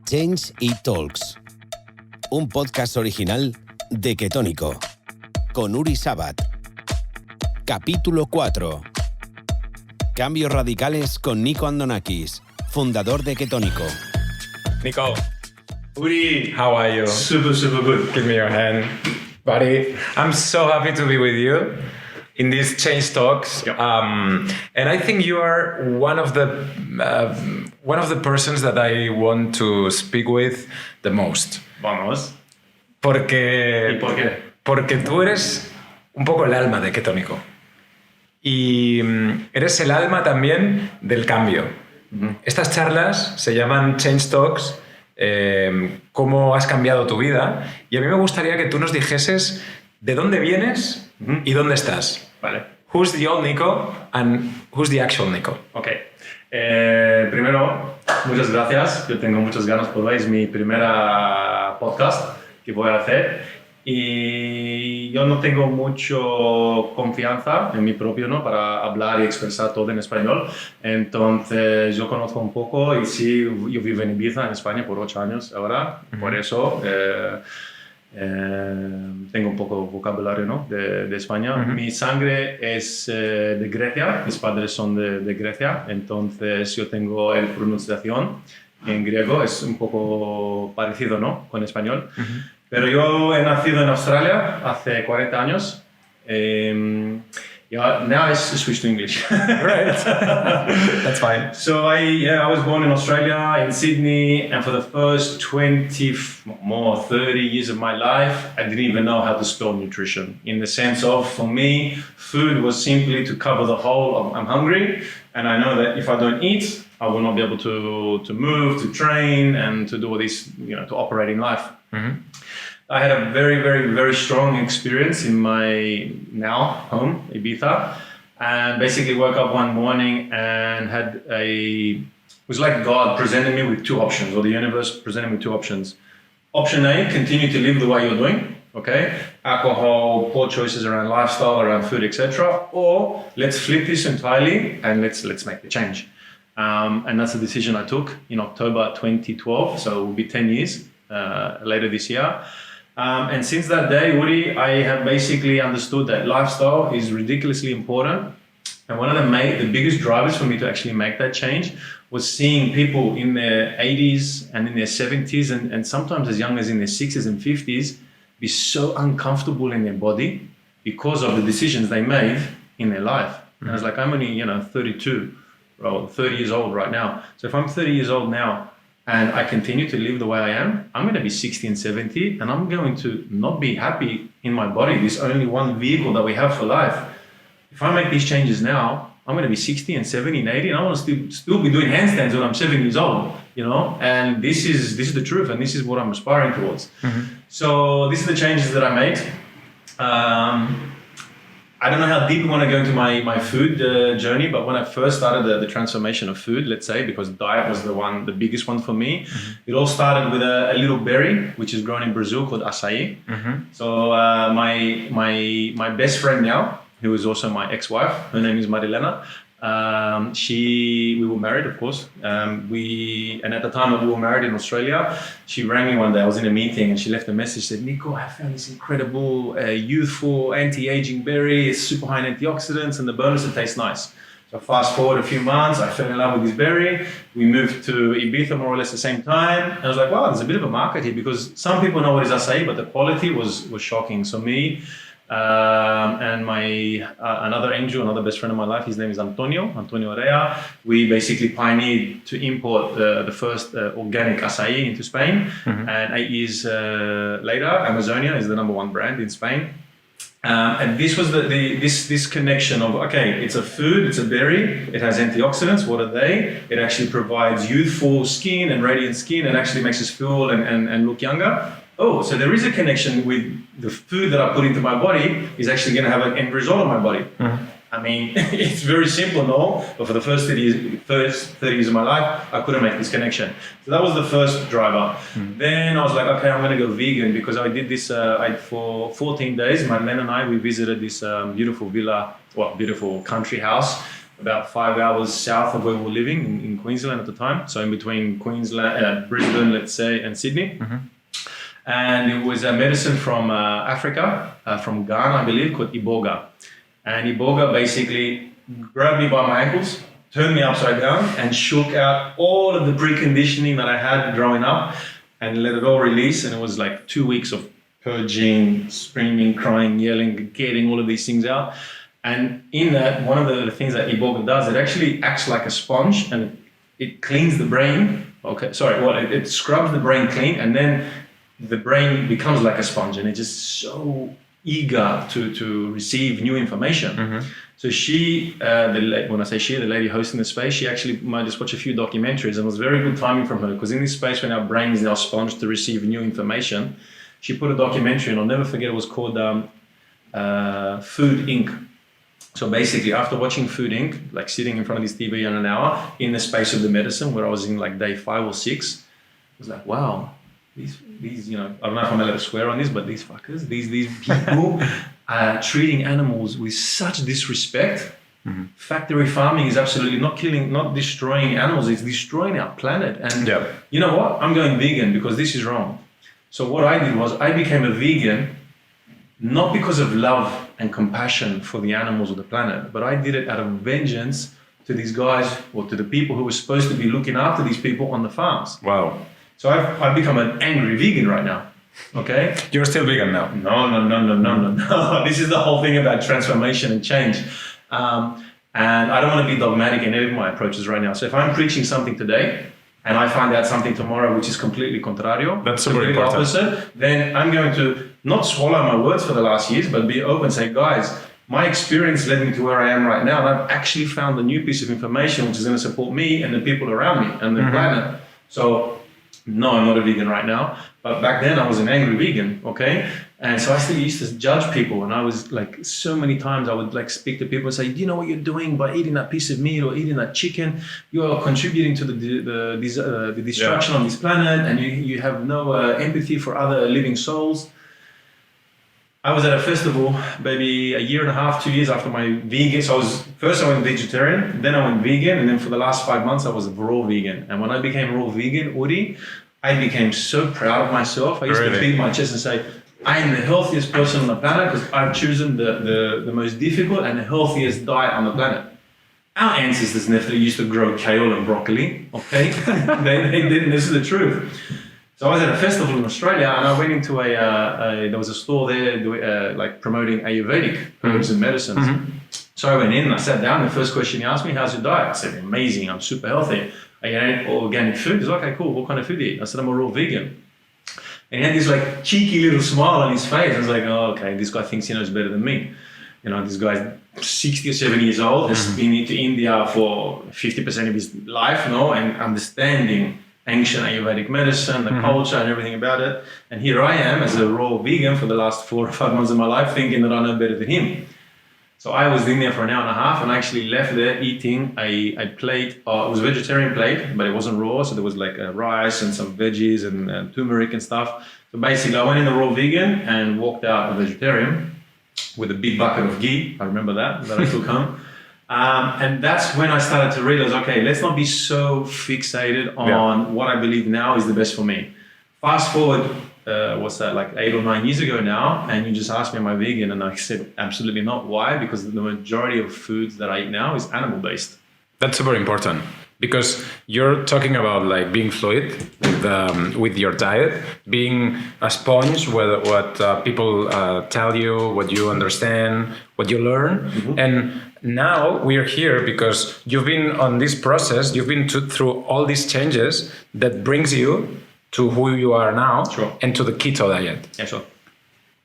Change y Talks, un podcast original de Ketonico, con Uri Sabat. Capítulo 4. Cambios radicales con Nico Andonakis, fundador de Ketonico. Nico, Uri, how are you? Super good. Give me your hand, buddy. I'm so happy to be with you in these change talks. Yep. And I think you are one of the persons that I want to speak with the most. Vamos. Porque, ¿Y por qué? Porque tú eres un poco el alma de Ketonico. Y eres el alma también del cambio. Uh-huh. Estas charlas se llaman Change Talks, cómo has cambiado tu vida. Y a mí me gustaría que tú nos dijeses de dónde vienes y dónde estás. Vale. Who's the old Nico and who's the actual Nico? Ok. Primero, muchas gracias. Yo tengo muchas ganas por hoy. Es mi primera podcast que voy a hacer. Y yo no tengo mucho confianza en mí propio, ¿no? Para hablar y expresar todo en español. Entonces, yo conozco un poco y sí, yo vivo en Ibiza, en España, por 8 años ahora. Uh-huh. Por eso tengo un poco vocabulario, ¿no? de España. Uh-huh. Mi sangre es de Grecia, mis padres son de Grecia, entonces yo tengo la pronunciación en griego, es un poco parecido, ¿no? Con español. Uh-huh. Pero yo he nacido en Australia hace 40 años. Now I switch to English. Right. That's fine. So I was born in Australia, in Sydney, and for the first 30 years of my life, I didn't even know how to spell nutrition. In the sense of, for me, food was simply to cover the hole of I'm hungry, and I know that if I don't eat, I will not be able to move, to train, and to do all this, to operate in life. Mm-hmm. I had a very strong experience in my now home, Ibiza, and basically woke up one morning and it was like God presented me with 2 options, or the universe presented me 2 options. Option A, continue to live the way you're doing, okay? Alcohol, poor choices around lifestyle, around food, etc. Or let's flip this entirely and let's make the change. And that's a decision I took in October 2012, so it will be 10 years later this year. And since that day, Uri, I have basically understood that lifestyle is ridiculously important. And one of the biggest drivers for me to actually make that change was seeing people in their 80s and in their 70s and sometimes as young as in their 60s and 50s be so uncomfortable in their body because of the decisions they made in their life. Mm-hmm. And I was like, I'm only 32, or 30 years old right now. So if I'm 30 years old now, and I continue to live the way I am, I'm going to be 60 and 70, and I'm going to not be happy in my body. There's only one vehicle that we have for life. If I make these changes now, I'm going to be 60 and 70 and 80, and I want to still be doing handstands when I'm 7 years old, And this is the truth, and this is what I'm aspiring towards. Mm-hmm. So these are the changes that I made. I don't know how deep we want to go into my food journey, but when I first started the transformation of food, let's say, because diet was the biggest one for me, mm-hmm. It all started with a little berry, which is grown in Brazil called açaí. Mm-hmm. So my best friend now, who is also my ex-wife, her name is Marilena. We were married, of course. And at the time that we were married in Australia, she rang me one day. I was in a meeting and she left a message, said, Nico, I found this incredible, youthful, anti-aging berry. It's super high in antioxidants, and the bonus, it tastes nice. So fast forward a few months, I fell in love with this berry. We moved to Ibiza more or less the same time. And I was like, wow, there's a bit of a market here, because some people know what is açaí, but the quality was shocking. So me, and my another angel, another best friend of my life, his name is Antonio Area. We basically pioneered to import the first organic açaí into Spain. Mm-hmm. And 8 years later, Amazonia is the number 1 brand in Spain. And this was this connection of, okay, it's a food, it's a berry, it has antioxidants. What are they? It actually provides youthful skin and radiant skin, and actually makes us feel and look younger. Oh, so there is a connection with the food that I put into my body is actually going to have an end result on my body. Mm-hmm. I mean, it's very simple, no? But for the first 30 years of my life, I couldn't make this connection. So that was the first driver. Mm-hmm. Then I was like, okay, I'm going to go vegan, because I did this for 14 days. My man and I, we visited this beautiful villa, beautiful country house about 5 hours south of where we were living in Queensland at the time. So in between Queensland, Brisbane, let's say, and Sydney. And it was a medicine from Africa, from Ghana, I believe, called Iboga. And Iboga basically grabbed me by my ankles, turned me upside down, and shook out all of the preconditioning that I had growing up and let it all release. And it was like 2 weeks of purging, screaming, crying, yelling, getting all of these things out. And in that, one of the things that Iboga does, it actually acts like a sponge and it cleans the brain. It scrubs the brain clean, and then the brain becomes like a sponge, and it's just so eager to receive new information. So she, when I say she, the lady hosting the space, she actually might just watch a few documentaries, and it was very good timing from her, because in this space when our brain is now sponge to receive new information, she put a documentary, and I'll never forget, it was called Food Inc. So basically, after watching Food Inc., like sitting in front of this TV in an hour, in the space of the medicine, where I was in like day 5 or 6, I was like, wow, these, I don't know if I'm allowed to swear on this, but these fuckers, these people are treating animals with such disrespect. Factory farming is absolutely not destroying animals, it's destroying our planet. And you know what? I'm going vegan because this is wrong. So what I did was I became a vegan, not because of love and compassion for the animals or the planet, but I did it out of vengeance to these guys, or to the people who were supposed to be looking after these people on the farms. Wow. So I've become an angry vegan right now. Okay? You're still vegan now? No. This is the whole thing about transformation and change. And I don't want to be dogmatic in any of my approaches right now. So if I'm preaching something today and I find out something tomorrow which is completely contrario, that's super important, opposite, then I'm going to not swallow my words for the last years, but be open and say, guys, my experience led me to where I am right now, and I've actually found a new piece of information which is going to support me and the people around me and the planet. So no, I'm not a vegan right now, but back then I was an angry vegan, okay? And so I still used to judge people, and I was like, so many times I would like speak to people and say, do you know what you're doing by eating that piece of meat or eating that chicken? You are contributing to the destruction on this planet, and you have no empathy for other living souls. I was at a festival maybe a year and a half, 2 years after my vegan. So I went vegetarian, then I went vegan, and then for the last 5 months I was a raw vegan. And when I became raw vegan, Uri, I became so proud of myself. I used to beat my chest and say, I am the healthiest person on the planet because I've chosen the most difficult and the healthiest diet on the planet. Our ancestors never used to grow kale and broccoli, okay? they didn't, this is the truth. So I was at a festival in Australia, and I went into there was a store there like promoting Ayurvedic herbs and medicines. So I went in and I sat down, and the first question he asked me, how's your diet? I said, amazing, I'm super healthy. I ate organic food. He's like, okay, cool, what kind of food do you eat? I said, I'm a raw vegan. And he had this like cheeky little smile on his face. I was like, oh, okay, this guy thinks he knows better than me. This guy's 60 or 70 years old, has been to India for 50% of his life, and understanding ancient Ayurvedic medicine, the culture and everything about it. And here I am as a raw vegan for the last 4 or 5 months of my life thinking that I know better than him. So I was in there for an hour and a half, and I actually left there eating a plate, it was a vegetarian plate, but it wasn't raw, so there was like rice and some veggies and turmeric and stuff. So basically I went in the raw vegan and walked out a vegetarian with a big bucket of ghee, I remember that I took home. And that's when I started to realize, okay, let's not be so fixated on what I believe now is the best for me. Fast forward, what's that, like 8 or 9 years ago now, and you just asked me, am I vegan? And I said, absolutely not. Why? Because the majority of foods that I eat now is animal-based. That's super important, because you're talking about like being fluid with your diet, being a sponge, what people tell you, what you understand, what you learn. And now we're here because you've been on this process, you've been through all these changes that brings you to who you are now, and to the keto diet. Yeah, sure.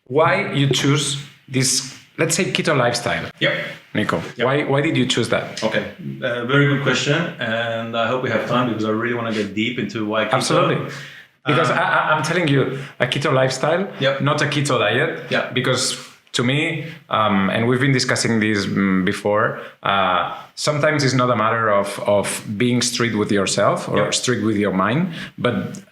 Why you choose this, let's say, keto lifestyle? Yep. Nico, why did you choose that? Okay, very good question, and I hope we have time because I really want to get deep into why keto. Absolutely. Because I'm telling you, a keto lifestyle, not a keto diet, because to me, and we've been discussing this before, sometimes it's not a matter of being strict with yourself or strict with your mind, but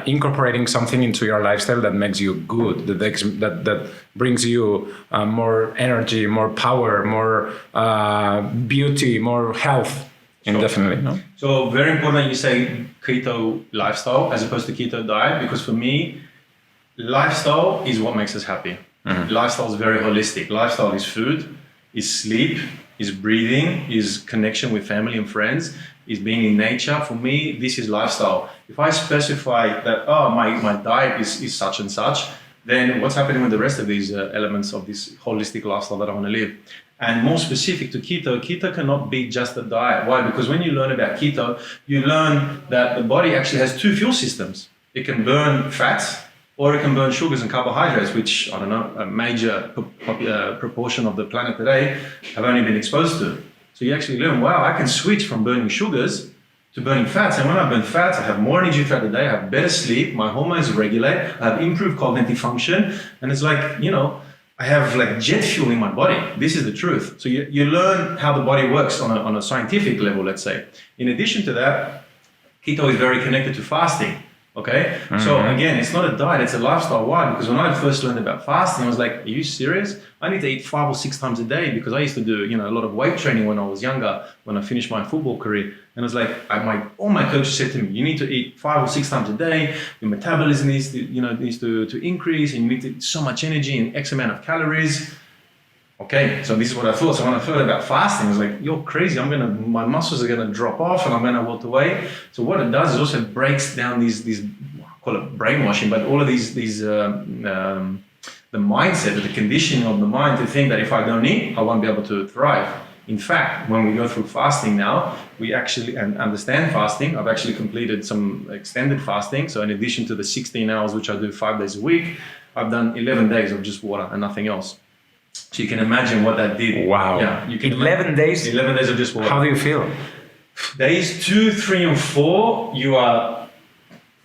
incorporating something into your lifestyle that makes you good, that brings you more energy, more power, more beauty, more health. Indefinitely, no? So very important you say keto lifestyle as opposed to keto diet, because for me, lifestyle is what makes us happy. Mm-hmm. Lifestyle is very holistic. Lifestyle is food, is sleep, is breathing, is connection with family and friends, is being in nature. For me, this is lifestyle. If I specify that, my diet is such and such, then what's happening with the rest of these elements of this holistic lifestyle that I want to live? And more specific to keto cannot be just a diet. Why? Because when you learn about keto, you learn that the body actually has two fuel systems. It can burn fats, or it can burn sugars and carbohydrates, which, I don't know, a major proportion of the planet today have only been exposed to. So you actually learn, wow, I can switch from burning sugars to burning fats. And when I burn fats, I have more energy throughout the day, I have better sleep, my hormones regulate, I have improved cognitive function. And it's like, I have like jet fuel in my body. This is the truth. So you learn how the body works on a scientific level, let's say. In addition to that, keto is very connected to fasting. Okay, so again, it's not a diet, it's a lifestyle. Why? Because when I first learned about fasting, I was like, are you serious? I need to eat 5 or 6 times a day, because I used to do, a lot of weight training when I was younger, when I finished my football career. And I was like, all my coaches said to me, you need to eat 5 or 6 times a day, your metabolism needs to increase, and you need to eat so much energy and X amount of calories. Okay, so this is what I thought. So when I heard about fasting, I was like, you're crazy. My muscles are gonna drop off and I'm gonna wilt away. So what it does is also breaks down these I call it brainwashing, but all of these the mindset, the conditioning of the mind to think that if I don't eat, I won't be able to thrive. In fact, when we go through fasting now, we actually understand fasting. I've actually completed some extended fasting. So in addition to the 16 hours, which I do 5 days a week, I've done 11 days of just water and nothing else. So you can imagine what that did. Wow. Yeah, 11 days? 11 days of just water. How do you feel? Days 2, 3, and 4,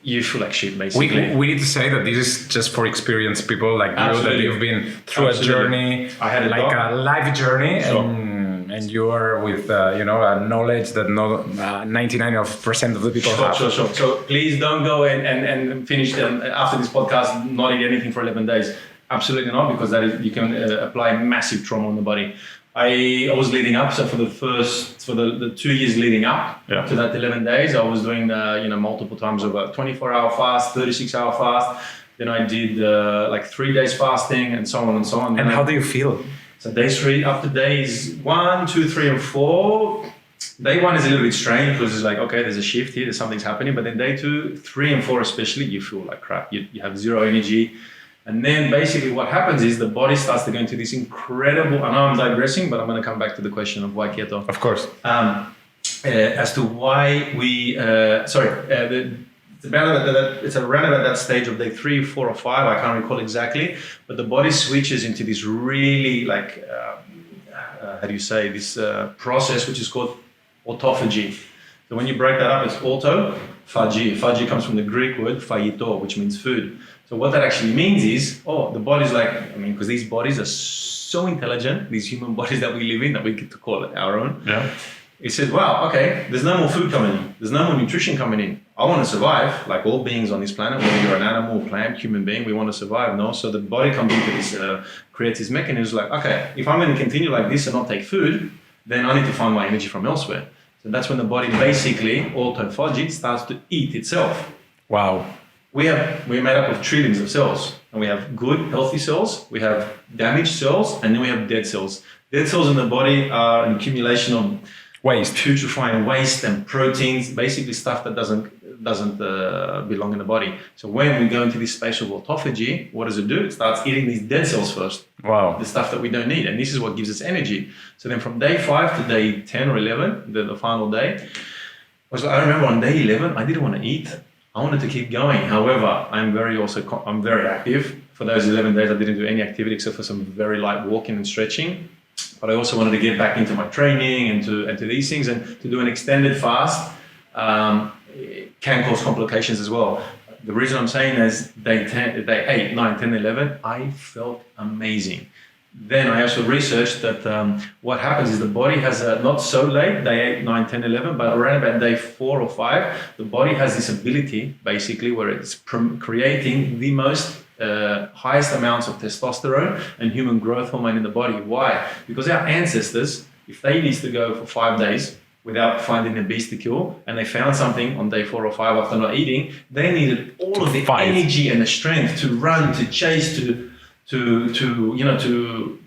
you feel like shit, basically. We need to say that this is just for experienced people like Absolutely. you, that you've been through Absolutely. a journey, I had a life journey, Sure. and you are with a knowledge that 99% of the people have. Sure. So please don't go and finish after this podcast, not eat anything for 11 days. Absolutely not, because you can apply massive trauma on the body. I was leading up, so for the 2 years leading up to that 11 days, I was doing multiple times of a 24-hour fast, 36-hour fast. Then I did 3 days fasting, and so on and so on. And how do you feel? So day 3, up to days 1, 2, 3, and 4. Day 1 is a little bit strange because it's like, okay, there's a shift here, something's happening. But then day 2, 3, and 4 especially, you feel like crap. You have zero energy. And then basically what happens is the body starts to go into this incredible, I know I'm digressing, but I'm going to come back to the question of why keto. Of course. As to why it's around about that stage of day 3, 4, or 5, I can't recall exactly, but the body switches into this really this process which is called autophagy. So when you break that up, it's autophagy. Phagy comes from the Greek word phagito, which means food. So what that actually means is, the body's because these bodies are so intelligent, these human bodies that we live in, that we get to call it our own. Yeah. It says, wow, okay, there's no more food coming in. There's no more nutrition coming in. I want to survive, like all beings on this planet, whether you're an animal, plant, human being, we want to survive, no? So the body comes into this, creates this mechanism like, okay, if I'm going to continue like this and not take food, then I need to find my energy from elsewhere. So that's when the body basically, autophagy, starts to eat itself. Wow. We're made up of trillions of cells, and we have good, healthy cells, we have damaged cells, and then we have dead cells. Dead cells in the body are an accumulation of waste, putrefying waste and proteins, basically stuff that doesn't belong in the body. So when we go into this space of autophagy, what does it do? It starts eating these dead cells first. Wow. The stuff that we don't need, and this is what gives us energy. So then from day 5 to day 10 or 11, the final day, I remember on day 11, I didn't want to eat. I wanted to keep going. However, I'm very active. For those 11 days, I didn't do any activity except for some very light walking and stretching. But I also wanted to get back into my training and to these things, and to do an extended fast can cause complications as well. The reason I'm saying is day 8, 9, 10, 11, I felt amazing. then I also researched that what happens is the body has not so late, day 8, 9, 10, 11, but around about day 4 or 5, the body has this ability basically where it's creating the most highest amounts of testosterone and human growth hormone in the body. Why? Because our ancestors, if they used to go for 5 days without finding a beast to kill, and they found something on day 4 or 5 after not eating, they needed all of the energy and the strength to run, to chase, to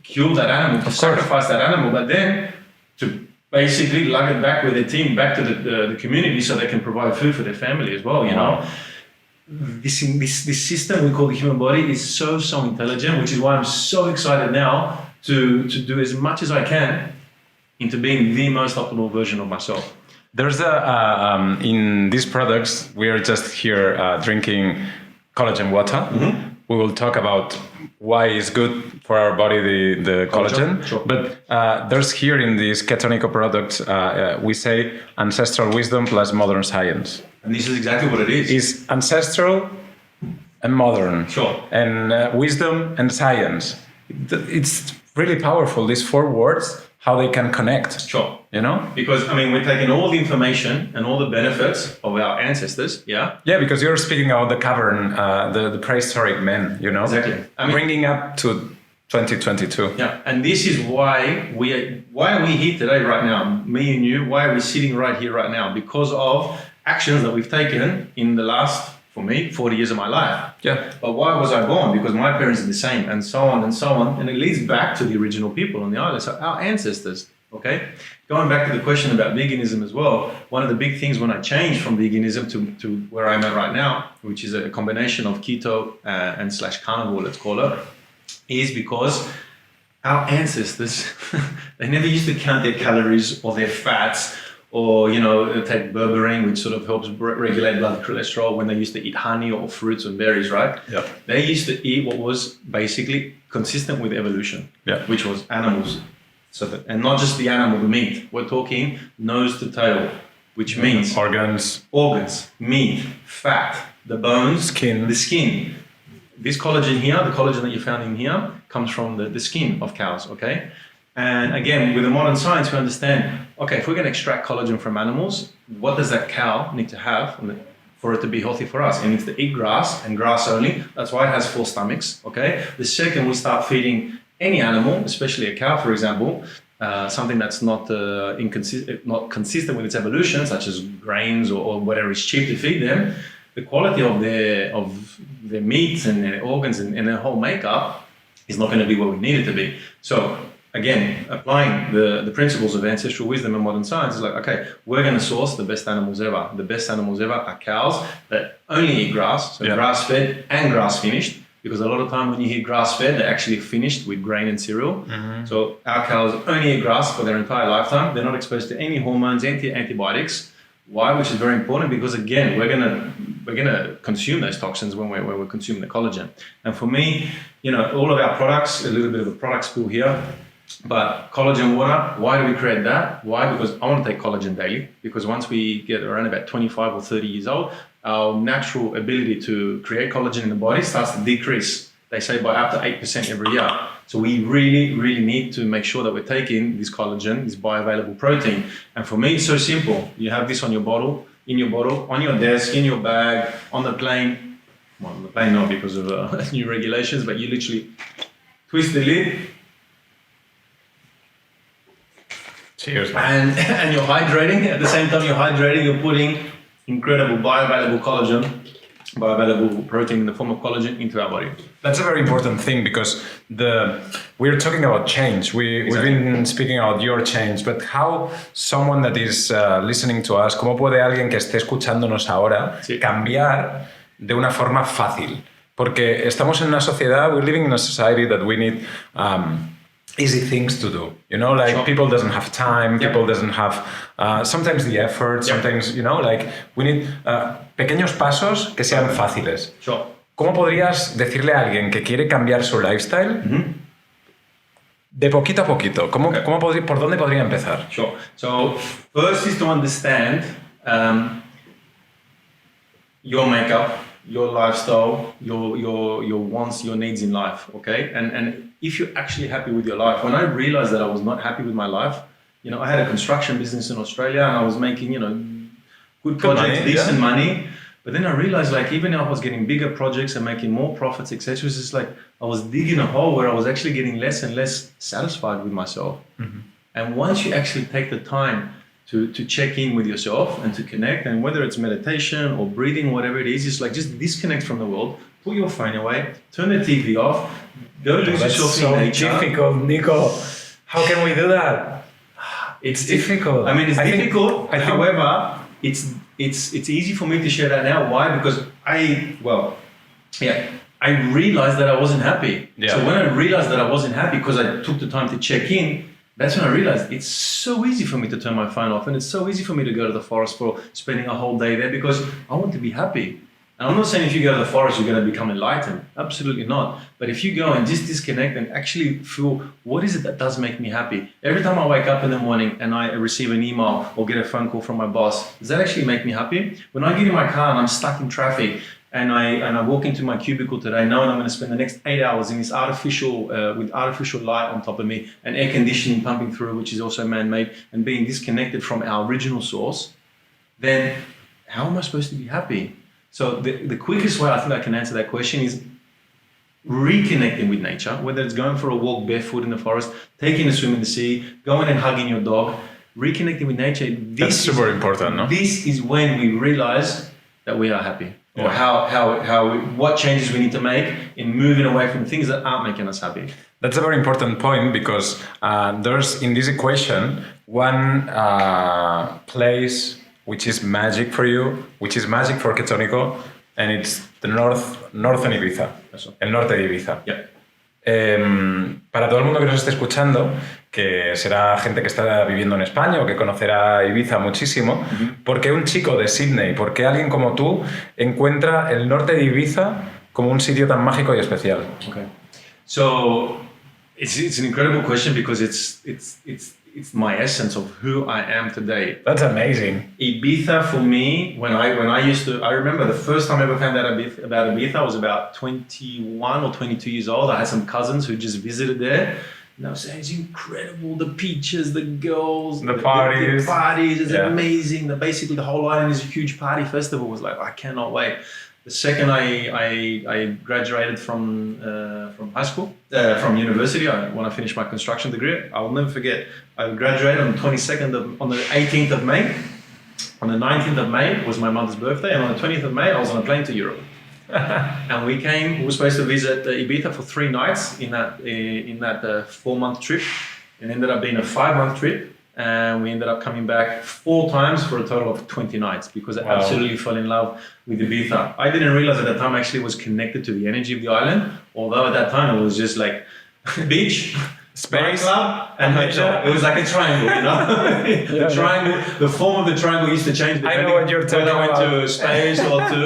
kill that animal, to sacrifice that animal, but then to basically lug it back with their team back to the community so they can provide food for their family as well, you know. This system we call the human body is so intelligent, which is why I'm so excited now to do as much as I can into being the most optimal version of myself. There's in these products, we are just here drinking collagen water. Mm-hmm. We will talk about why it's good for our body, the collagen. Sure. But there's here in these Ketonico products, we say ancestral wisdom plus modern science. And this is exactly what it is. It's ancestral and modern. Sure. And wisdom and science. It's really powerful, these 4 words, how they can connect. Sure. You know? Because, I mean, we're taking all the information and all the benefits of our ancestors, yeah? Yeah, because you're speaking about the cavern, the prehistoric men, you know? Exactly. Bringing up to 2022. Yeah, and this is why are we here today right now, me and you, why are we sitting right here right now? Because of actions that we've taken in the last, for me, 40 years of my life. Yeah. But why was I born? Because my parents are the same, and so on and so on. And it leads back to the original people on the island, so our ancestors, okay? Going back to the question about veganism as well, one of the big things when I changed from veganism to where I'm at right now, which is a combination of keto and / carnivore, let's call it, is because our ancestors, they never used to count their calories or their fats, or, you know, take berberine, which sort of helps regulate blood cholesterol, when they used to eat honey or fruits and berries, right? Yeah. They used to eat what was basically consistent with evolution, which was animals. And not just the animal, the meat. We're talking nose to tail, which means organs, meat, fat, the bones, the skin. This collagen here, the collagen that you found in here, comes from the skin of cows, okay? And again, with the modern science, we understand, okay, if we're going to extract collagen from animals, what does that cow need to have for it to be healthy for us? It needs to eat grass, and grass only. That's why it has 4 stomachs, okay? The second we start feeding any animal, especially a cow, for example, something that's not consistent with its evolution, such as grains or whatever is cheap to feed them, the quality of their meat and their organs and their whole makeup is not going to be what we need it to be. So again, applying the principles of ancestral wisdom and modern science is like, okay, we're going to source the best animals ever. The best animals ever are cows that only eat grass, so grass-fed and grass-finished, because a lot of time when you hear grass-fed, they're actually finished with grain and cereal. Mm-hmm. So our cows only eat grass for their entire lifetime. They're not exposed to any hormones, antibiotics. Why? Which is very important, because again, we're gonna consume those toxins when we're consuming the collagen. And for me, you know, all of our products, a little bit of a product spill here, but collagen water, why do we create that? Why? Because I want to take collagen daily, because once we get around about 25 or 30 years old, our natural ability to create collagen in the body starts to decrease. They say by up to 8% every year. So we really, really need to make sure that we're taking this collagen, this bioavailable protein. And for me, it's so simple. You have this on your bottle, in your bottle, on your desk, in your bag, on the plane. Well, on the plane not because of new regulations, but you literally twist the lid. Cheers, man. And you're hydrating. At the same time you're hydrating, you're putting incredible bioavailable collagen, bioavailable protein in the form of collagen into our body. That's a very important thing, because we're talking about change. We've been speaking about your change, but how someone that is listening to us, ¿cómo puede alguien que esté escuchándonos ahora cambiar de una forma fácil? Porque estamos en una sociedad, we're living in a society that we need easy things to do, you know, like people doesn't have time, people doesn't have sometimes the effort, sometimes, you know, like we need pequeños pasos que sean fáciles. ¿Cómo podrías decirle a alguien que quiere cambiar su lifestyle de poquito a poquito? ¿Por dónde podría empezar? Sure. So first is to understand your makeup, your lifestyle, your wants, your needs in life, okay? And if you're actually happy with your life. When I realized that I was not happy with my life, I had a construction business in Australia and I was making, good projects, money, decent money. But then I realized, like, even though I was getting bigger projects and making more profits, etc., it was just like I was digging a hole where I was actually getting less and less satisfied with myself. Mm-hmm. And once you actually take the time to check in with yourself and to connect, and whether it's meditation or breathing, whatever it is, just disconnect from the world, put your phone away, turn the TV off, go lose yourself in nature. That's so difficult, Nico. How can we do that? It's difficult. I mean, it's difficult. However, it's easy for me to share that now. Why? Because I realized that I wasn't happy. Yeah. So when I realized that I wasn't happy because I took the time to check in, that's when I realized it's so easy for me to turn my phone off, and it's so easy for me to go to the forest for spending a whole day there because I want to be happy. And I'm not saying if you go to the forest, you're going to become enlightened. Absolutely not. But if you go and just disconnect and actually feel, what is it that does make me happy? Every time I wake up in the morning and I receive an email or get a phone call from my boss, does that actually make me happy? When I get in my car and I'm stuck in traffic and I walk into my cubicle today knowing I'm going to spend the next 8 hours in this with artificial light on top of me and air conditioning pumping through, which is also man-made, and being disconnected from our original source, then how am I supposed to be happy? So the quickest way I think I can answer that question is reconnecting with nature, whether it's going for a walk barefoot in the forest, taking a swim in the sea, going and hugging your dog, reconnecting with nature. That's super important, no? This is when we realize that we are happy, or what changes we need to make in moving away from things that aren't making us happy. That's a very important point because there's in this equation one place which is magic for you, which is magic for Ketonico, and it's the northern Ibiza, el norte de Ibiza. Yeah. Para todo el mundo que nos esté escuchando, que será gente que está viviendo en España o que conocerá Ibiza muchísimo, ¿por qué un chico de Sydney, por qué alguien como tú encuentra el norte de Ibiza como un sitio tan mágico y especial? Okay. So it's an incredible question because it's my essence of who I am today. That's amazing. Ibiza for me, I remember the first time I ever found out about Ibiza, I was about 21 or 22 years old. I had some cousins who just visited there. And I was saying, it's incredible, the beaches, the girls, the parties. The parties, it's amazing. Basically the whole island is a huge party festival. It was like, I cannot wait. The second I graduated from high school, from university, when I finished my construction degree, I will never forget. I graduated on the 18th of May. On the 19th of May was my mother's birthday, and on the 20th of May I was on a plane to Europe. And we were supposed to visit Ibiza for 3 nights in that 4-month trip, and ended up being a 5-month trip. And we ended up coming back 4 times for a total of 20 nights because I absolutely fell in love with Ibiza. I didn't realize at that time I actually was connected to the energy of the island, although at that time it was just like beach, space, club, and hotel. It was like a triangle, you know? The triangle, the form of the triangle used to change. I know what you're talking about. Whether I went to space or to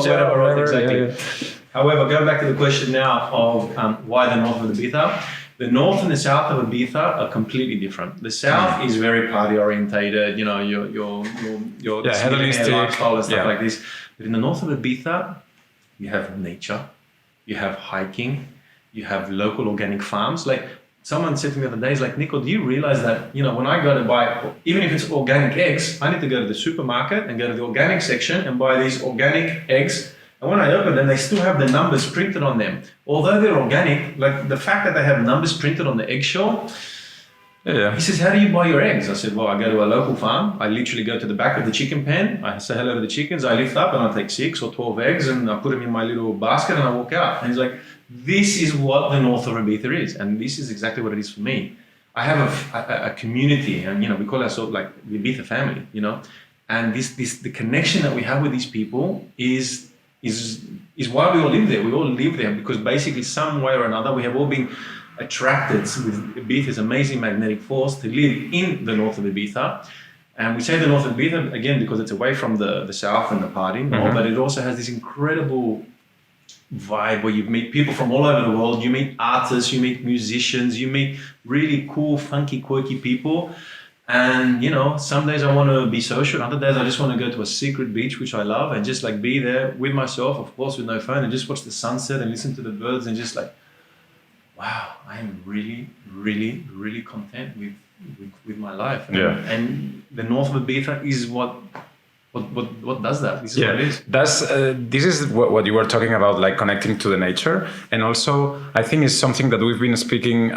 whatever. Exactly. Yeah. However, going back to the question now of why the north of Ibiza. The north and the south of Ibiza are completely different. The south is very party orientated, you know, your hedonistic lifestyle and stuff like this. But in the north of Ibiza, you have nature, you have hiking, you have local organic farms. Like someone said to me the other day, like, Nico, do you realize that, you know, when I go to buy, even if it's organic eggs, I need to go to the supermarket and go to the organic section and buy these organic eggs. And when I open them, they still have the numbers printed on them. Although they're organic, like the fact that they have numbers printed on the eggshell. He says, how do you buy your eggs? I said, well, I go to a local farm. I literally go to the back of the chicken pen. I say hello to the chickens. I lift up and I take 6 or 12 eggs and I put them in my little basket and I walk out. And he's like, this is what the north of Ibiza is. And this is exactly what it is for me. I have a community, and, you know, we call ourselves like the Ibiza family, you know. And the connection that we have with these people is why we all live there. We all live there because basically some way or another we have all been attracted with Ibiza's amazing magnetic force to live in the north of Ibiza. And we say the north of Ibiza again because it's away from the south and the party, but it also has this incredible vibe where you meet people from all over the world. You meet artists, you meet musicians, you meet really cool, funky, quirky people. And, you know, some days I want to be social, other days I just want to go to a secret beach, which I love, and just like be there with myself, of course, with no phone, and just watch the sunset and listen to the birds and just like wow, I'm really, really, really content with my life. And the north of Ibiza is what does that. This is what it is. This is what you were talking about, like connecting to the nature. And also, I think it's something that we've been speaking,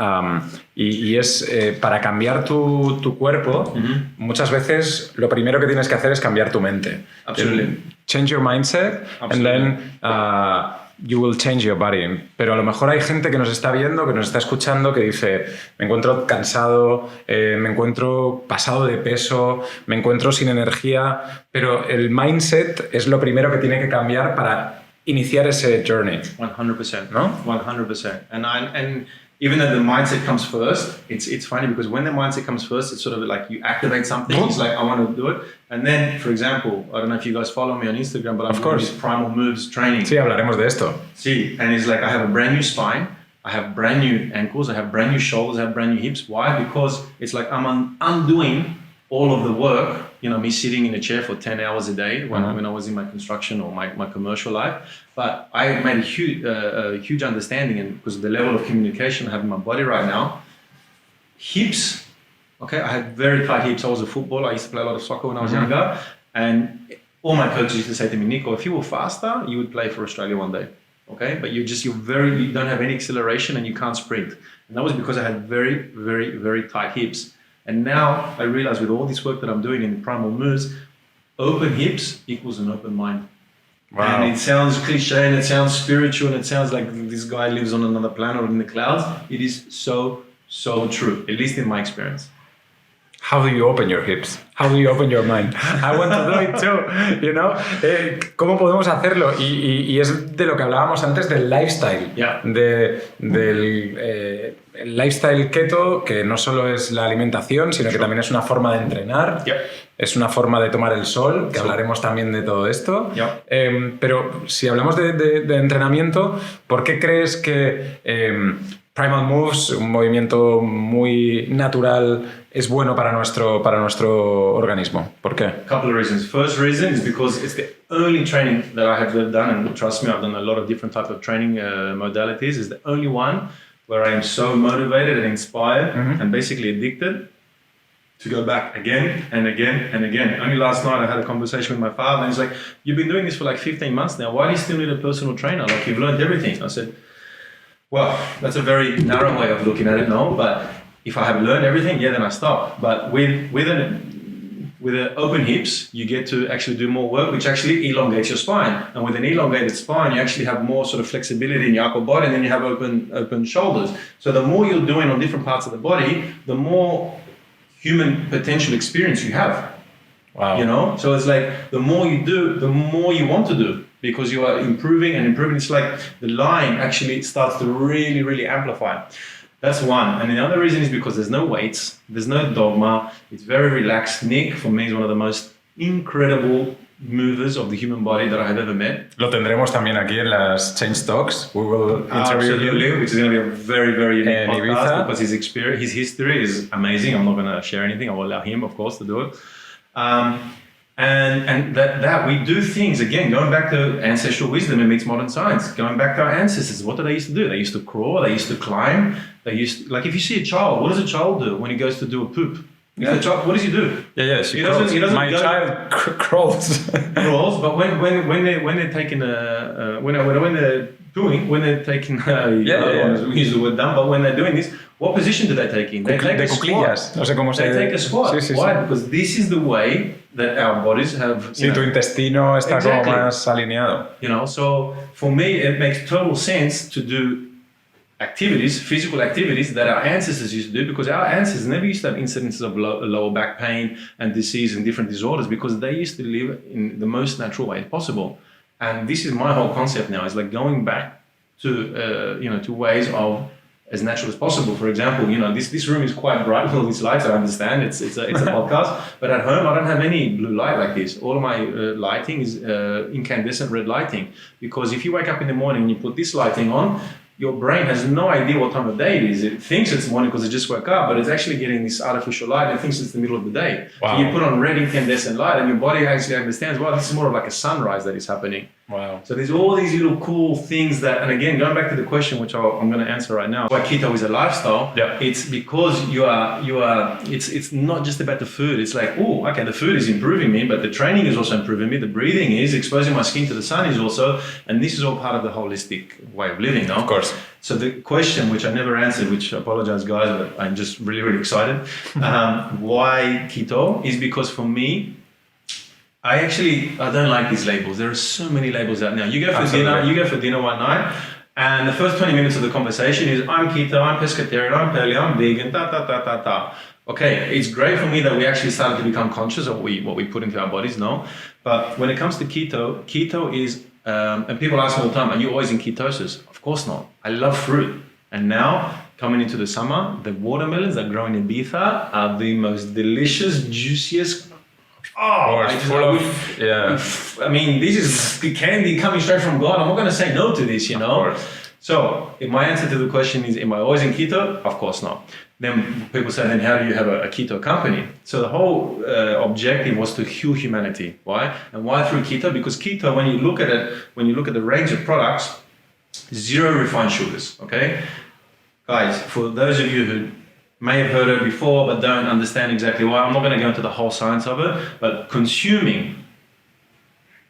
y es para cambiar tu cuerpo, muchas veces lo primero que tienes que hacer es cambiar tu mente. Absolutely. Change your mindset, and then you will change your body. Pero a lo mejor hay gente que nos está viendo, que nos está escuchando, que dice, me encuentro cansado, me encuentro pasado de peso, me encuentro sin energía, pero el mindset es lo primero que tiene que cambiar para iniciar ese journey. 100%, ¿no? 100%. And even though the mindset comes first, it's funny because when the mindset comes first, it's sort of like you activate something. It's like, I want to do it. And then, for example, I don't know if you guys follow me on Instagram, but I'm doing this primal moves training. Sí, hablaremos de esto. Sí, and it's like I have a brand new spine, I have brand new ankles, I have brand new shoulders, I have brand new hips. Why? Because it's like I'm undoing all of the work, me sitting in a chair for 10 hours a day when I was in my construction or my commercial life. But I made a huge understanding, and because of the level of communication I have in my body right now, hips, okay, I had very tight hips. I was a footballer. I used to play a lot of soccer when I was younger. And all my coaches used to say to me, Nico, if you were faster, you would play for Australia one day. Okay, but you don't have any acceleration and you can't sprint. And that was because I had very, very, very tight hips. And now I realize with all this work that I'm doing in primal moves, open hips equals an open mind. Wow. And it sounds cliche and it sounds spiritual and it sounds like this guy lives on another planet or in the clouds. It is so, so true, at least in my experience. How do you open your hips? How do you open your mind? I want to do it too, ¿Cómo podemos hacerlo? Y es de lo que hablábamos antes del lifestyle. Yeah. Del lifestyle keto, que no solo es la alimentación, sino que también es una forma de entrenar. Yep. Es una forma de tomar el sol, que hablaremos también de todo esto. Yep. Pero si hablamos de entrenamiento, ¿por qué crees que Primal Moves, un movimiento muy natural, es bueno para nuestro organismo? ¿Por qué? A couple of reasons. First reason is because it's the only training that I have ever done, and trust me, I've done a lot of different types of training modalities. It's the only one where I am so motivated and inspired and basically addicted to go back again and again and again. Only last night I had a conversation with my father and he's like, you've been doing this for like 15 months now. Why do you still need a personal trainer? Like, you've learned everything. I said, well, that's a very narrow way of looking at it, no? But if I have learned everything, then I stop. But with an open hips, you get to actually do more work, which actually elongates your spine. And with an elongated spine, you actually have more sort of flexibility in your upper body, and then you have open shoulders. So the more you're doing on different parts of the body, the more human potential experience you have. Wow. So it's like the more you do, the more you want to do, because you are improving and improving. It's like the line actually starts to really, really amplify. That's one. And the other reason is because there's no weights, there's no dogma, it's very relaxed. Nick, for me, is one of the most incredible movers of the human body that I have ever met. Lo tendremos también aquí en las Change Talks. We will interview him. Which is going to be a very, very unique podcast Ibiza. because his experience, his history is amazing. I'm not going to share anything. I will allow him, of course, to do it. And that we do things, again, going back to ancestral wisdom and meets modern science, going back to our ancestors. What did they used to do? They used to crawl, they used to climb, like if you see a child, what does a child do when he goes to do a poop? Yeah. Child, what does he do? Yeah, she crawls. My child crawls. Crawls, but when they're taking when they're taking we use the word dumb, but when they're doing this, what position do they take in? They take a squat. No sé cómo they take a squat. Sí. Why? Because this is the way that our bodies have. Sí, tu intestino está como más alineado. So for me, it makes total sense to do activities, physical activities that our ancestors used to do, because our ancestors never used to have incidences of lower back pain and disease and different disorders, because they used to live in the most natural way possible. And this is my whole concept now. It's like going back to to ways of as natural as possible. For example, this room is quite bright with all these lights. I understand it's a podcast, but at home I don't have any blue light like this. All of my lighting is incandescent red lighting, because if you wake up in the morning and you put this lighting on, your brain has no idea what time of day it is. It thinks it's morning because it just woke up, but it's actually getting this artificial light and it thinks it's the middle of the day. Wow. So you put on red incandescent light and your body actually understands, well, this is more of like a sunrise that is happening. Wow. So there's all these little cool things that, and again, going back to the question, which I'm going to answer right now, why keto is a lifestyle. Yeah. It's because it's not just about the food. It's like, oh, okay, the food is improving me, but the training is also improving me. The breathing is, exposing my skin to the sun is also, and this is all part of the holistic way of living, no? Of course. So the question, which I never answered, which I apologize, guys, but I'm just really, really excited. Why keto is because for me, I don't like these labels. There are so many labels out now. You go for dinner one night, and the first 20 minutes of the conversation is, I'm keto, I'm pescatarian, I'm paleo, I'm vegan, Okay, it's great for me that we actually started to become conscious of what we put into our bodies, no? But when it comes to keto is, and people ask me all the time, are you always in ketosis? Of course not. I love fruit. And now, coming into the summer, the watermelons that grow in Ibiza are the most delicious, juiciest. I mean, this is the candy coming straight from God. I'm not going to say no to this, you know. So, if my answer to the question is, am I always in keto? Of course not. Then people say, then how do you have a keto company? So the whole objective was to heal humanity. Why? And why through keto? Because keto, when you look at the range of products, 0 refined sugars. Okay, guys, for those of you who may have heard it before but don't understand exactly why, I'm not going to go into the whole science of it, but consuming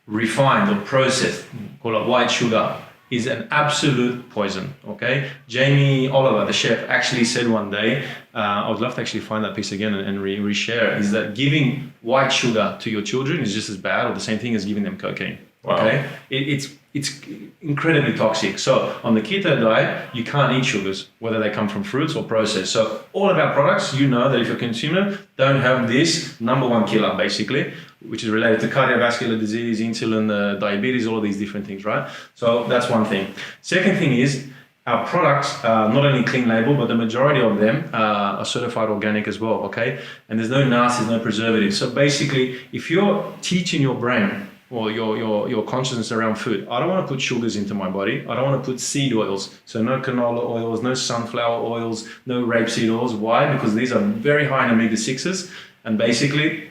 refined or processed, call it white sugar, is an absolute poison, okay? Jamie Oliver, the chef, actually said one day, I would love to actually find that piece again and reshare it, is that giving white sugar to your children is just as bad or the same thing as giving them cocaine, okay? It's incredibly toxic. So on the keto diet, you can't eat sugars, whether they come from fruits or processed. So all of our products, you know that if you're a consumer, don't have this number one killer, basically, which is related to cardiovascular disease, insulin, diabetes, all of these different things, right? So that's one thing. Second thing is, our products are not only clean label, but the majority of them are certified organic as well, okay? And there's no nasties, no preservatives. So basically, if you're teaching your brain or your consciousness around food, I don't want to put sugars into my body. I don't want to put seed oils. So no canola oils, no sunflower oils, no rapeseed oils. Why? Because these are very high in omega-6s and basically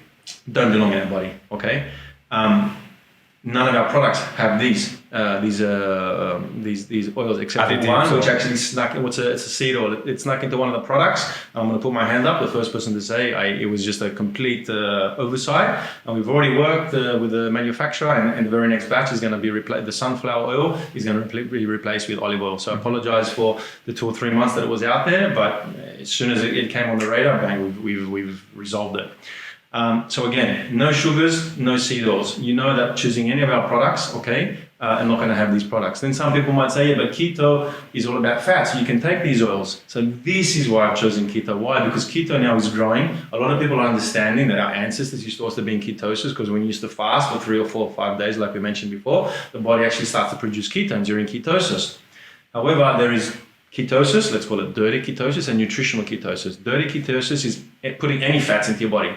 don't belong in our body, okay? None of our products have these oils except for one, which actually snuck. It's a seed oil. It snuck into one of the products. I'm going to put my hand up. The first person to say it was just a complete oversight. And we've already worked with the manufacturer, and the very next batch is going to be the sunflower oil is going to be replaced with olive oil. So I apologize for the 2 or 3 months that it was out there, but as soon as it came on the radar, bang, we've resolved it. So again, no sugars, no seed oils. You know that choosing any of our products, okay, I'm not going to have these products. Then some people might say, yeah, but keto is all about fat, so you can take these oils. So this is why I've chosen keto. Why? Because keto now is growing. A lot of people are understanding that our ancestors used to also be in ketosis, because when you used to fast for 3 or 4 or 5 days, like we mentioned before, the body actually starts to produce ketones during ketosis. However, there is ketosis, let's call it dirty ketosis, and nutritional ketosis. Dirty ketosis is putting any fats into your body.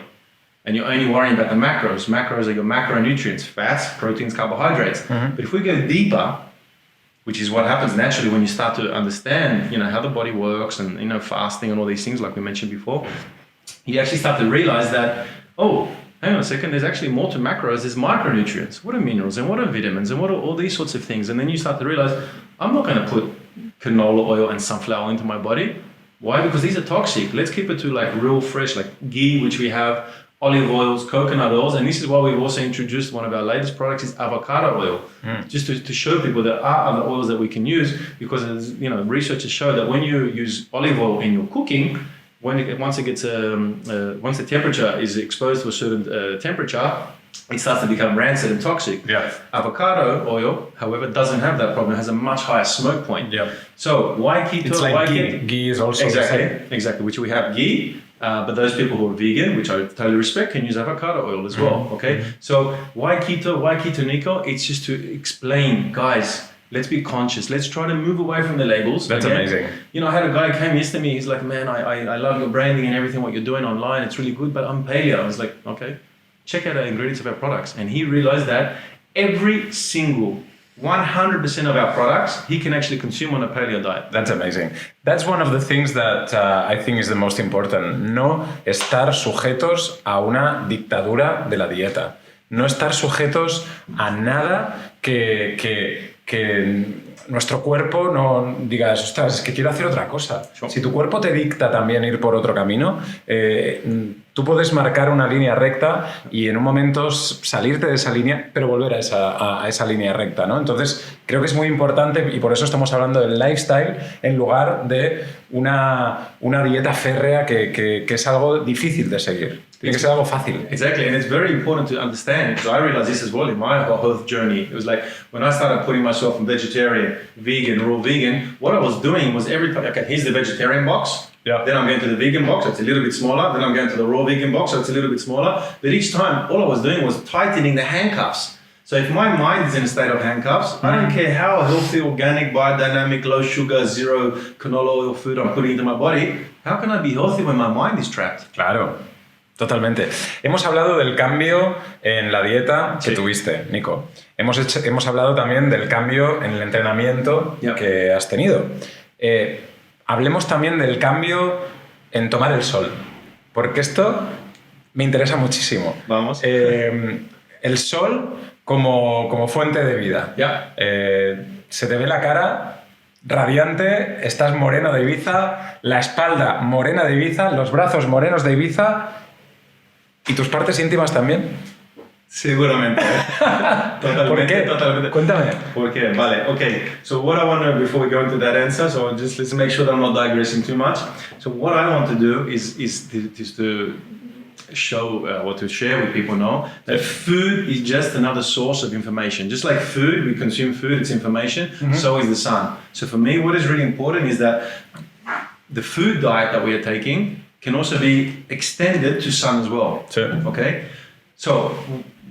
And you're only worrying about the macros. Macros are your macronutrients, fats, proteins, carbohydrates. Mm-hmm. But if we go deeper, which is what happens naturally when you start to understand, how the body works and, fasting and all these things like we mentioned before, you actually start to realize that, hang on a second, there's actually more to macros. There's micronutrients. What are minerals and what are vitamins and what are all these sorts of things? And then you start to realize, I'm not going to put canola oil and sunflower into my body. Why? Because these are toxic. Let's keep it to like real fresh, like ghee, which we have, olive oils, coconut oils, and this is why we've also introduced one of our latest products is avocado oil, just to show people there are other oils that we can use, because researchers show that when you use olive oil in your cooking, once the temperature is exposed to a certain temperature, it starts to become rancid and toxic. Yeah. Avocado oil, however, doesn't have that problem. It has a much higher smoke point. Yeah. So why keto? It's like ghee. Ghee is also exactly. Which we have ghee. But those people who are vegan, which I totally respect, can use avocado oil as well, okay? So why keto? Why Ketonico? It's just to explain, guys, let's be conscious. Let's try to move away from the labels. That's amazing. I had a guy came yesterday to me. He's like, man, I love your branding and everything, what you're doing online. It's really good, but I'm paleo. I was like, okay, check out the ingredients of our products. And he realized that every single 100% of our products, he can actually consume on a paleo diet. That's amazing. That's one of the things that I think is the most important. No estar sujetos a una dictadura de la dieta. No estar sujetos a nada que nuestro cuerpo no digas, ostras, es que quiero hacer otra cosa. Sure. Si tu cuerpo te dicta también ir por otro camino, tú puedes marcar una línea recta y en un momento salirte de esa línea, pero volver a esa línea recta, ¿no? Entonces, creo que es muy importante y por eso estamos hablando del lifestyle en lugar de una dieta férrea que es algo difícil de seguir. Tiene que ser algo fácil. Exactly, and it's very important to understand, because I realized this as well in my health journey. It was like when I started putting myself in vegetarian, vegan, raw vegan, what I was doing was every time, okay, here's the vegetarian box, Yeah. then I'm going to the vegan box, so it's a little bit smaller, then I'm going to the raw vegan box, so it's a little bit smaller, but each time all I was doing was tightening the handcuffs. So if my mind is in a state of handcuffs, I don't care how healthy, organic, biodynamic, low sugar, zero canola oil food I'm putting into my body, how can I be healthy when my mind is trapped? Claro. Totalmente. Hemos hablado del cambio en la dieta que tuviste, Nico. Hemos hablado también del cambio en el entrenamiento que has tenido. Hablemos también del cambio en tomar el sol, porque esto me interesa muchísimo. Vamos. El sol como fuente de vida. Yeah. Se te ve la cara radiante, estás moreno de Ibiza, la espalda morena de Ibiza, los brazos morenos de Ibiza. ¿Y tus partes íntimas también? Seguramente. Totalmente. ¿Por qué? Totalmente. Cuéntame. Okay, vale. Okay. So what I want to, before we go into that answer, so just let's make sure that I'm not digressing too much. So what I want to do is to show or to share with people now that food is just another source of information. Just like food, we consume food, it's information. Mm-hmm. So is the sun. So for me, what is really important is that the food diet that we are taking can also be extended to sun as well. Sure. Okay? So,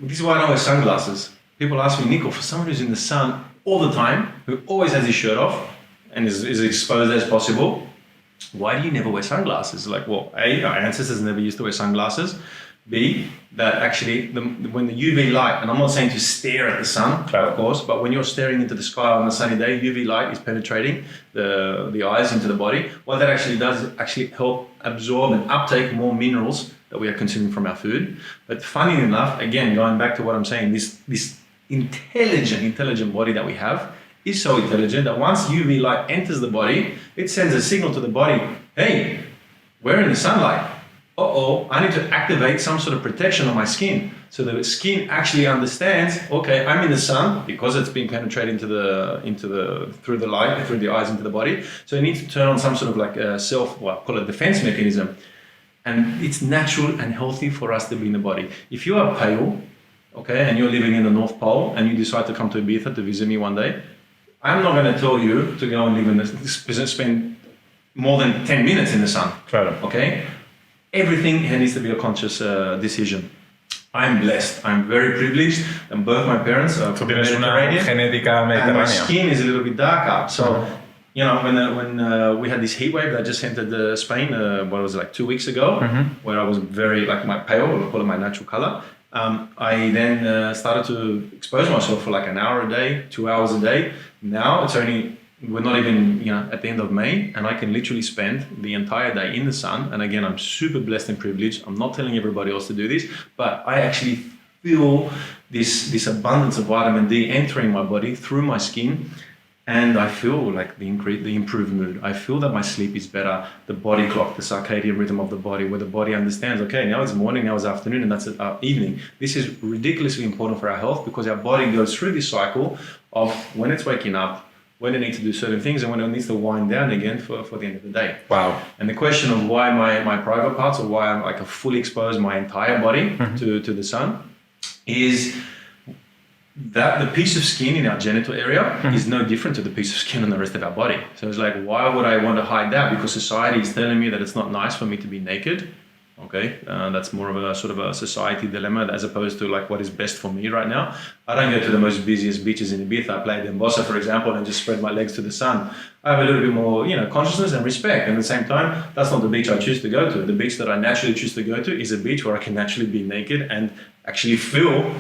this is why I don't wear sunglasses. People ask me, Nico, for someone who's in the sun all the time, who always has his shirt off and is exposed as possible, why do you never wear sunglasses? Like, well, A, our ancestors never used to wear sunglasses. B, that actually when the UV light, and I'm not saying to stare at the sun, of course, but when you're staring into the sky on a sunny day, UV light is penetrating the eyes into the body. What that actually does is actually help absorb and uptake more minerals that we are consuming from our food. But funny enough, again, going back to what I'm saying, this intelligent body that we have is so intelligent that once UV light enters the body, it sends a signal to the body, hey, we're in the sunlight. I need to activate some sort of protection on my skin. So the skin actually understands, okay, I'm in the sun because it's being penetrated through the light, through the eyes into the body. So it needs to turn on some sort of like a call it defense mechanism. And it's natural and healthy for us to be in the body. If you are pale, okay, and you're living in the North Pole and you decide to come to Ibiza to visit me one day, I'm not going to tell you to go and live in spend more than 10 minutes in the sun. Claro. Okay? Everything needs to be a conscious decision. I'm blessed. I'm very privileged, and both my parents are from the Mediterranean. Genética mediterránea. And my skin is a little bit darker. So, you know, when we had this heat wave that just entered Spain, what was it, like 2 weeks ago, where I was very, like my pale, we'll call it my natural color. I then started to expose myself for like an hour a day, 2 hours a day. Now we're not even, at the end of May, and I can literally spend the entire day in the sun. And again, I'm super blessed and privileged. I'm not telling everybody else to do this, but I actually feel this abundance of vitamin D entering my body through my skin. And I feel like the improved mood. I feel that my sleep is better. The body clock, the circadian rhythm of the body, where the body understands, okay, now it's morning, now it's afternoon, and that's evening. This is ridiculously important for our health because our body goes through this cycle of when it's waking up, when it needs to do certain things, and when it needs to wind down again for the end of the day. Wow. And the question of why my private parts, or why I'm like fully exposed my entire body to the sun, is that the piece of skin in our genital area is no different to the piece of skin on the rest of our body. So it's like, why would I want to hide that? Because society is telling me that it's not nice for me to be naked. Okay, that's more of a sort of a society dilemma as opposed to like what is best for me right now. I don't go to the most busiest beaches in Ibiza. I play Dembosa, for example, and just spread my legs to the sun. I have a little bit more, consciousness and respect. And at the same time, that's not the beach I choose to go to. The beach that I naturally choose to go to is a beach where I can naturally be naked and actually feel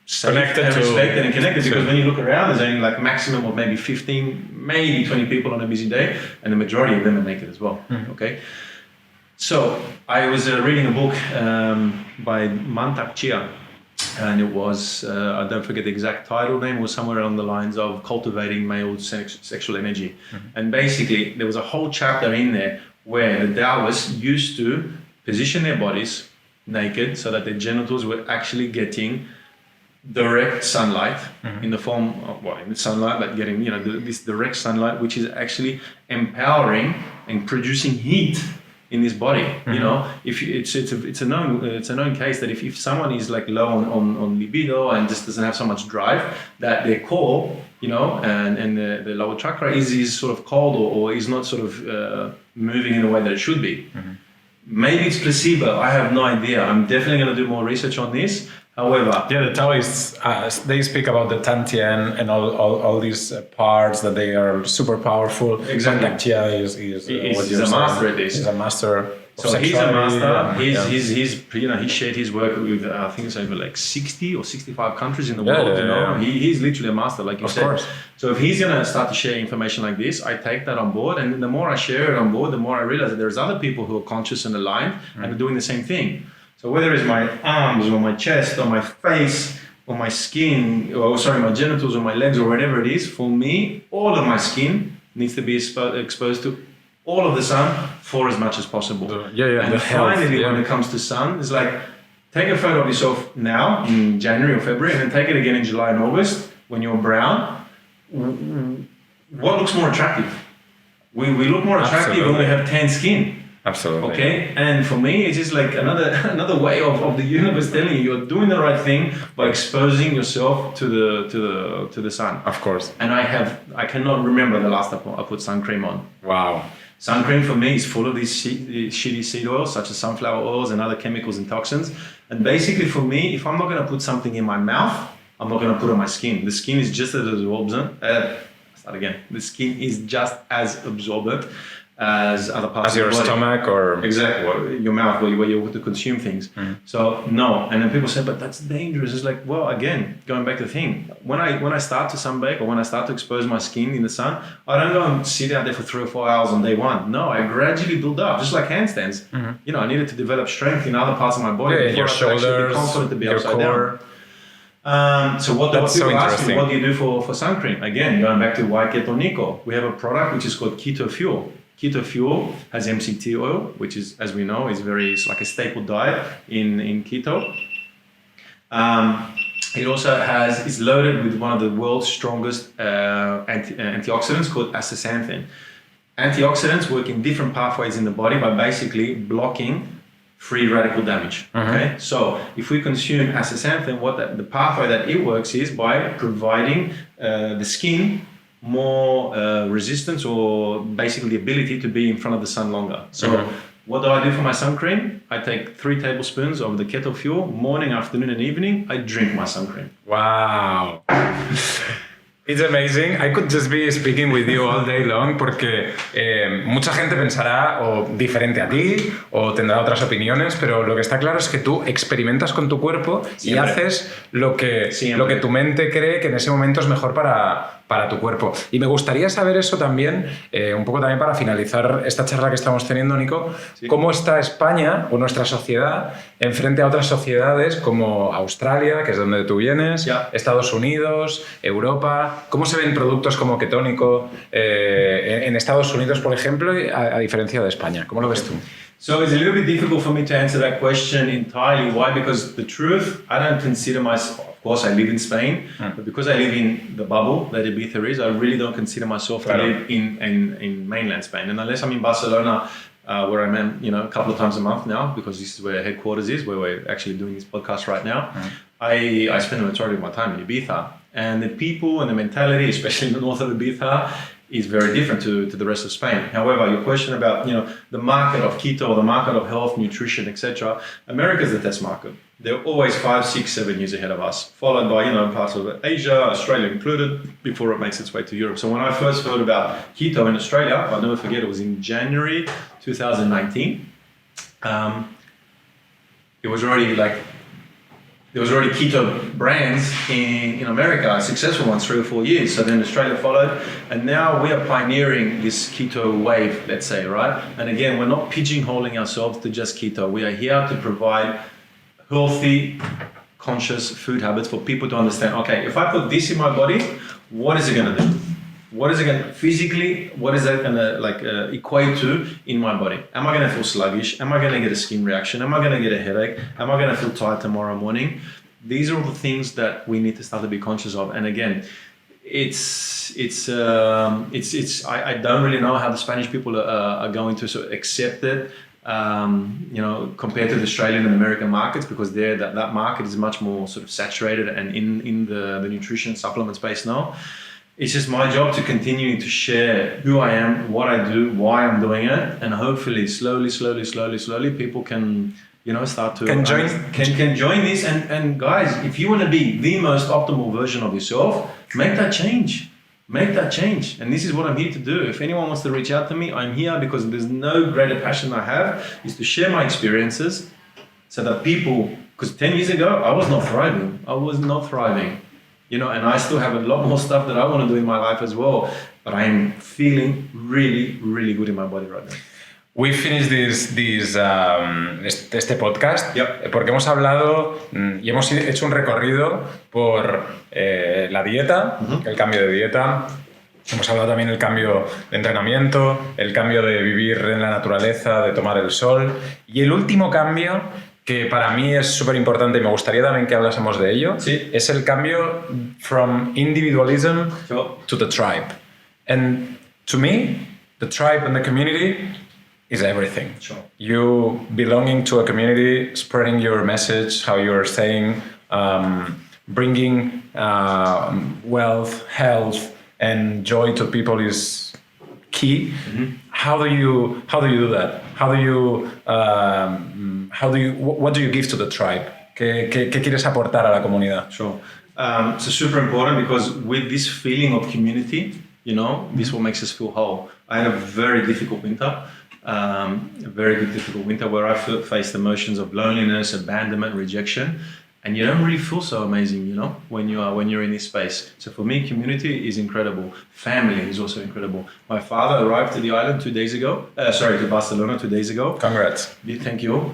safe connected and to, respected and connected. Because when you look around, there's only like maximum of maybe 15, maybe 20 people on a busy day, and the majority of them are naked as well. Okay. So I was reading a book by Mantak Chia, And it was, I don't forget the exact title name, it was somewhere along the lines of cultivating male sexual energy. And basically, there was a whole chapter in there where the Taoists used to position their bodies naked so that their genitals were actually getting direct sunlight in the form of, in the sunlight, but getting, this direct sunlight, which is actually empowering and producing heat in this body. If it's a known case that if someone is like low on libido and just doesn't have so much drive, that their core, and the lower chakra is sort of cold or is not sort of moving in the way that it should be. Maybe it's placebo. I have no idea. I'm definitely going to do more research on this. However, the Taoists, they speak about the Tantien and all these parts that they are super powerful. Exactly. Jia is he's a master at this. He's a master. So he's a master. He shared his work with I think it's over like 60 or 65 countries in the world. He's literally a master, like you said. Of course. So if he's gonna start to share information like this, I take that on board, and the more I share it on board, the more I realize that there's other people who are conscious and aligned and are doing the same thing. So whether it's my arms or my chest or my face or my skin, my genitals or my legs or whatever it is, for me, all of my skin needs to be exposed to all of the sun for as much as possible. And finally, when it comes to sun, it's like, take a photo of yourself now in January or February, and then take it again in July and August when you're brown. What looks more attractive? We look more attractive when we have tan skin. Absolutely. Okay, and for me, it's just like another way of the universe telling you you're doing the right thing by exposing yourself to the sun. Of course. And I cannot remember the last time I put sun cream on. Wow. Sun cream for me is full of these shitty seed oils, such as sunflower oils and other chemicals and toxins. And basically, for me, if I'm not going to put something in my mouth, I'm not going to put it on my skin. The skin is just as absorbent. The skin is just as absorbent as other parts of your body. Stomach or exactly your mouth where you want to consume things. So no, and then people say, but that's dangerous. It's like, well, again, going back to the thing, when I start to sunbake or when I start to expose my skin in the sun, I don't go and sit out there for 3 or 4 hours on day one. No, I gradually build up, just like handstands. I needed to develop strength in other parts of my body your shoulders, be confident to be your upside core. Down. So what That's people so ask me, interesting. what do you do for sun cream? Again, going back to Uri Ketonico, we have a product which is called Keto Fuel. Keto Fuel has MCT oil, which is, as we know, it's like a staple diet in keto. It also is loaded with one of the world's strongest antioxidants called astaxanthin. Antioxidants work in different pathways in the body by basically blocking free radical damage. Okay, so if we consume astaxanthin, the pathway that it works is by providing the skin more resistance or basically the ability to be in front of the sun longer. So what do I do for my sun cream? I take 3 tablespoons of the Keto Fuel, morning, afternoon and evening. I drink my sun cream. Wow. It's amazing. I could just be speaking with you all day long porque mucha gente pensará o diferente a ti o tendrá otras opiniones, pero lo que está claro es que tú experimentas con tu cuerpo y haces lo que tu mente cree que en ese momento es mejor para tu cuerpo. Y me gustaría saber eso también, un poco también para finalizar esta charla que estamos teniendo, Nico, cómo está España o nuestra sociedad en frente a otras sociedades como Australia, que es donde tú vienes, Estados Unidos, Europa. ¿Cómo se ven productos como Ketónico en Estados Unidos, por ejemplo, a diferencia de España? ¿Cómo lo ves tú? So it's a little bit difficult for me to answer that question entirely. Why? Because the truth, I don't consider myself, of course I live in Spain, but because I live in the bubble that Ibiza is, I really don't consider myself to live in mainland Spain. And unless I'm in Barcelona, where I'm a couple of times a month now, because this is where headquarters is, where we're actually doing this podcast right now, I spend the majority of my time in Ibiza. And the people and the mentality, especially in the north of Ibiza, is very different to the rest of Spain. However, your question about the market of keto, the market of health, nutrition, etc. America is the test market. They're always 5, 6, 7 years ahead of us, followed by parts of Asia, Australia included, before it makes its way to Europe. So when I first heard about keto in Australia, I'll never forget, it was in January 2019. It was already there was already keto brands in America, successful ones, 3 or 4 years. So then Australia followed, and now we are pioneering this keto wave, let's say, right? And again, we're not pigeonholing ourselves to just keto. We are here to provide healthy conscious food habits for people to understand, okay, if I put this in my body, what is it going to do? What is it going to physically, what is that going to equate to in my body? Am I going to feel sluggish? Am I going to get a skin reaction? Am I going to get a headache? Am I going to feel tired tomorrow morning? These are all the things that we need to start to be conscious of. And again, I don't really know how the Spanish people are going to sort of accept it, compared to the Australian and American markets, because there that market is much more sort of saturated and in the nutrition supplement space now. It's just my job to continue to share who I am, what I do, why I'm doing it, and hopefully slowly people can start to can join this. And guys, if you want to be the most optimal version of yourself, make that change. And this is what I'm here to do. If anyone wants to reach out to me, I'm here because there's no greater passion I have is to share my experiences so that people, because 10 years ago, I was not thriving. And I still have a lot more stuff that I want to do in my life as well. But I'm feeling really, really good in my body right now. We finished este podcast porque hemos hablado y hemos hecho un recorrido por la dieta, el cambio de dieta. Hemos hablado también del cambio de entrenamiento, el cambio de vivir en la naturaleza, de tomar el sol. Y el último cambio, que para mí es súper importante y me gustaría también que hablásemos de ello, es el cambio from individualism to the tribe. And to me, the tribe and the community is everything. Sure. You belonging to a community, spreading your message, how you're saying, bringing wealth, health, and joy to people is key. Mm-hmm. How do you do that? What do you give to the tribe? ¿Qué quieres aportar a la comunidad? Sure. So super important, because with this feeling of community, this is what makes us feel whole. I had a very difficult winter. Where I faced emotions of loneliness, abandonment, rejection, and you don't really feel so amazing, when you're in this space. So for me, community is incredible. Family is also incredible. My father arrived to the island to Barcelona 2 days ago. Congrats. Thank you.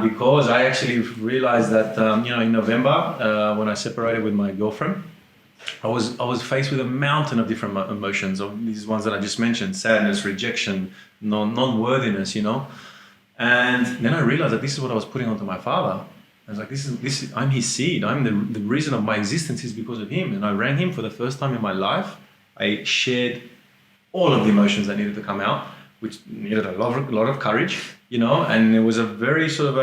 Because I actually realized that, in November, when I separated with my girlfriend, I was faced with a mountain of different emotions, of these ones that I just mentioned: sadness, rejection, non-worthiness, And then I realized that this is what I was putting onto my father. I was like, this is I'm his seed. I'm the reason of my existence is because of him. And I rang him for the first time in my life. I shared all of the emotions that needed to come out, which needed a lot of courage, And it was a very sort of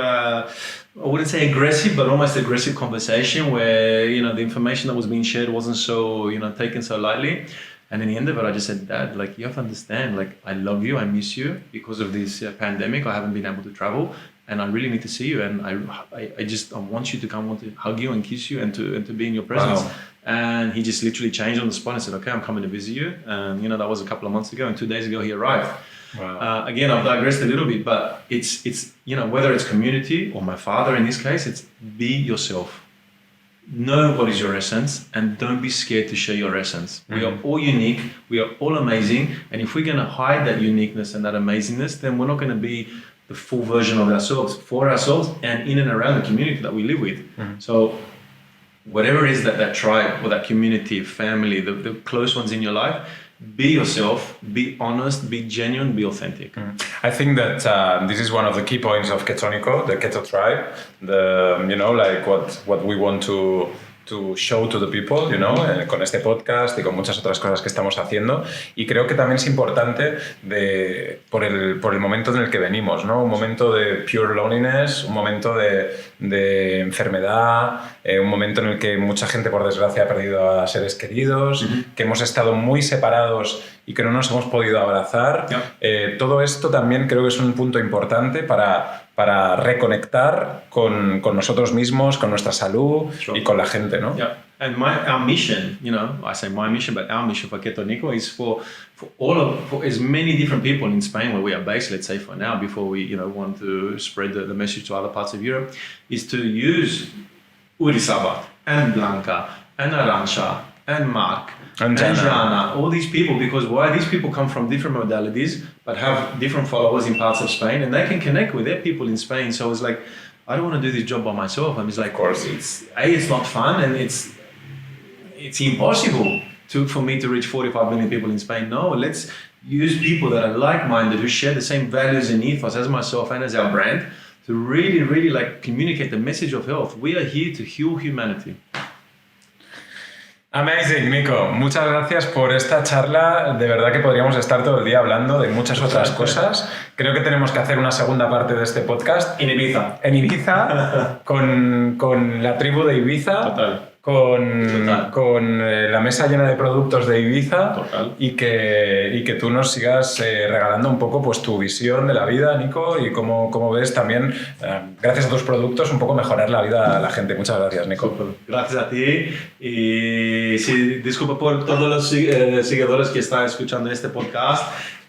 I wouldn't say aggressive, but almost aggressive conversation where, the information that was being shared wasn't so, taken so lightly. And in the end of it, I just said, Dad, you have to understand, I love you, I miss you. Because of this pandemic, I haven't been able to travel, and I really need to see you. And I want you to come, I want to hug you and kiss you and to be in your presence. Wow. And he just literally changed on the spot and said, okay, I'm coming to visit you. And, that was a couple of months ago, and 2 days ago he arrived. Wow. Again, I've digressed a little bit, but it's whether it's community or my father in this case, it's be yourself. Know what is your essence, and don't be scared to share your essence. Mm-hmm. We are all unique, we are all amazing, and if we're going to hide that uniqueness and that amazingness, then we're not going to be the full version of ourselves, for ourselves, and in and around the community that we live with. Mm-hmm. So whatever it is that tribe or that community, family, the close ones in your life, be yourself, be honest, be genuine, be authentic. I think that this is one of the key points of Ketonico, the Keto tribe. What we want to show to the people, con este podcast y con muchas otras cosas que estamos haciendo. Y creo que también es importante por el momento en el que venimos, ¿no? Un momento de pure loneliness, un momento de enfermedad, un momento en el que mucha gente, por desgracia, ha perdido a seres queridos, que hemos estado muy separados y que no nos hemos podido abrazar. Todo esto también creo que es un punto importante para reconectar con nosotros mismos, con nuestra salud y con la gente, ¿no? Yeah. And our mission, I say my mission, but our mission for Ketonico is for as many different people in Spain where we are based, let's say for now, before we want to spread the message to other parts of Europe, is to use Uri Sabat and Blanca and Arantxa and Mark and Jana, all these people, because these people come from different modalities but have different followers in parts of Spain, and they can connect with their people in Spain. So it's like I don't want to do this job by myself. And it's like, Of course. it's not fun, and it's impossible for me to reach 45 million people in Spain. No, let's use people that are like-minded, who share the same values and ethos as myself and as our brand, to really, really like communicate the message of health. We are here to heal humanity. Amazing, Nico. Muchas gracias por esta charla. De verdad que podríamos estar todo el día hablando de muchas otras cosas. Creo que tenemos que hacer una segunda parte de este podcast. En Ibiza. En Ibiza, con la tribu de Ibiza. Total. Con la mesa llena de productos de Ibiza. Total. Y que tú nos sigas regalando un poco pues, tu visión de la vida, Nico, y cómo ves también, gracias a tus productos, un poco mejorar la vida a la gente. Muchas gracias, Nico. Super. Gracias a ti. Y sí, disculpa por todos los seguidores que están escuchando este podcast.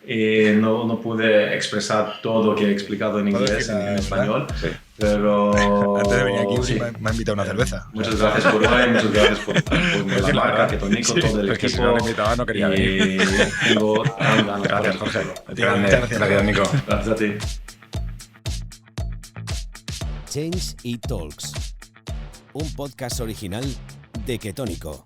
No pude expresar todo lo que he explicado en inglés, en español. Sí. Pero antes de venir aquí, sí. me ha invitado a una cerveza. Muchas gracias por hoy, muchas gracias por la marca, Ketonico, todo el equipo. Si no me invitaba, no quería venir. Gracias, Jorge. Gracias, Nico. Gracias a ti. Change y Talks, un podcast original de Ketonico.